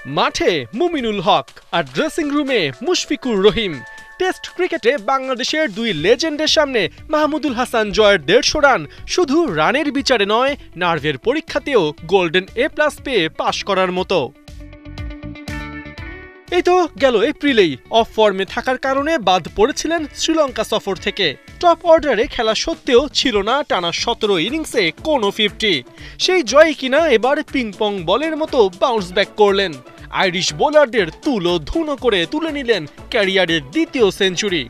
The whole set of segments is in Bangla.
মাঠে মুমিনুল হক আর ড্রেসিং রুমে মুশফিকুর রহিম। টেস্ট ক্রিকেটে বাংলাদেশের দুই লেজেন্ডের সামনে মাহমুদুল হাসান জয়ের 150 রান শুধু রানের বিচারে নয়, নার্ভের পরীক্ষাতেও গোল্ডেন এ+ পেয়ে পাশ করার মতো। এই তো গেল এপ্রিলেই অফ ফর্মে থাকার কারণে বাদ পড়েছিলেন শ্রীলঙ্কা সফর থেকে। টপ অর্ডারে খেলা সত্ত্বেও ছিল না টানা 17 ইনিংসে কোনো 50। সেই জয় কিনা এবার পিংপং বলের মতো বাউন্স ব্যাক করলেন। আইরিশ বোলারদের তুলো ধুনো করে তুলে নিলেন ক্যারিয়ারের দ্বিতীয় সেঞ্চুরি।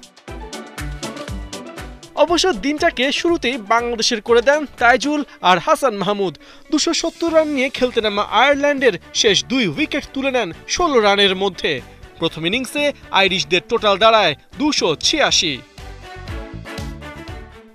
অবশ্য দিনটাকে শুরুতেই বাংলাদেশের করে দেন তাইজুল আর হাসান মাহমুদ। 270 রান নিয়ে খেলতে নামা আয়ারল্যান্ডের শেষ 2 উইকেট তুলে নেন 16 রানের মধ্যে। প্রথম ইনিংসে আইরিশদের টোটাল দাঁড়ায় 286।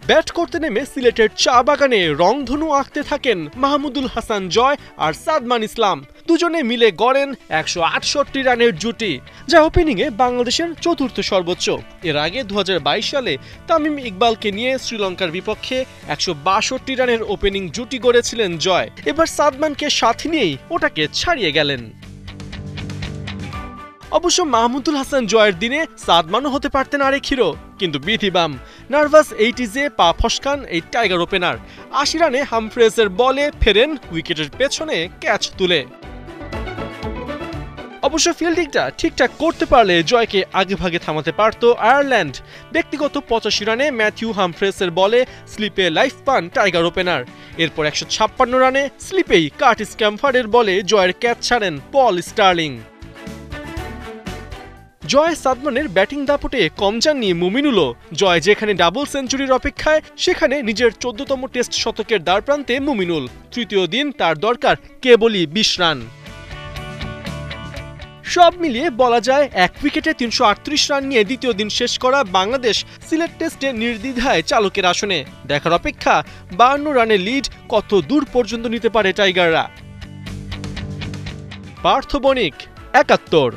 ব্যাট করতে নেমে সিলেটের চা বাগানে রংধনু আঁকতে থাকেন মাহমুদুল হাসান জয় আর সাদমান ইসলাম। দুজনে মিলে গড়েন 168 রানের জুটি, যা ওপেনিংয়ে বাংলাদেশের চতুর্থ সর্বোচ্চ। এর আগে 2022 সালে তামিম ইকবালকে নিয়ে শ্রীলঙ্কার বিপক্ষে 162 রানের ওপেনিং জুটি গড়েছিলেন জয়। এবার সাদমানকে সাথে নিয়েই ওটাকে ছাড়িয়ে গেলেন। অবশ্য মাহমুদুল হাসান জয়ের দিনে সাদমানও হতে পারতেন আরেক হিরো, কিন্তু বিধিবাম নার্ভাস 80-এ পা ফসকান এই টাইগার ওপেনার। 80 রানে হামফ্রেজের বলে ফেরেন উইকেটের পেছনে ক্যাচ তুলে। অবশ্য ফিল্ডিংটা ঠিকঠাক করতে পারলে জয়কে আগেভাগে থামাতে পারত আয়ারল্যান্ড। ব্যক্তিগত 85 রানে ম্যাথিউ হামফ্রেজের বলে স্লিপে লাইফ পান টাইগার ওপেনার। এরপর 156 রানে স্লিপেই কার্টিস ক্যাম্পারের বলে জয়ের ক্যাচ ছাড়েন পল স্টার্লিং। জয় সাদমানের ব্যাটিং দাপটে কম যাননি মুমিনুলও। জয় যেখানে ডাবল সেঞ্চুরির অপেক্ষায়, সেখানে নিজের 14তম টেস্ট শতকের দ্বারপ্রান্তে মুমিনুল। তৃতীয় দিন তার দরকার কেবলই 20 রান। সব মিলিয়ে বলা যায় 1 উইকেটে 338 রান নিয়ে দ্বিতীয় দিন শেষ করা বাংলাদেশ সিলেট টেস্টে নির্দ্বিধায় চালকের আসনে। দেখার অপেক্ষা 52 রানের লিড কত দূর পর্যন্ত নিতে পারে টাইগাররা। পার্থ বণিক, 71।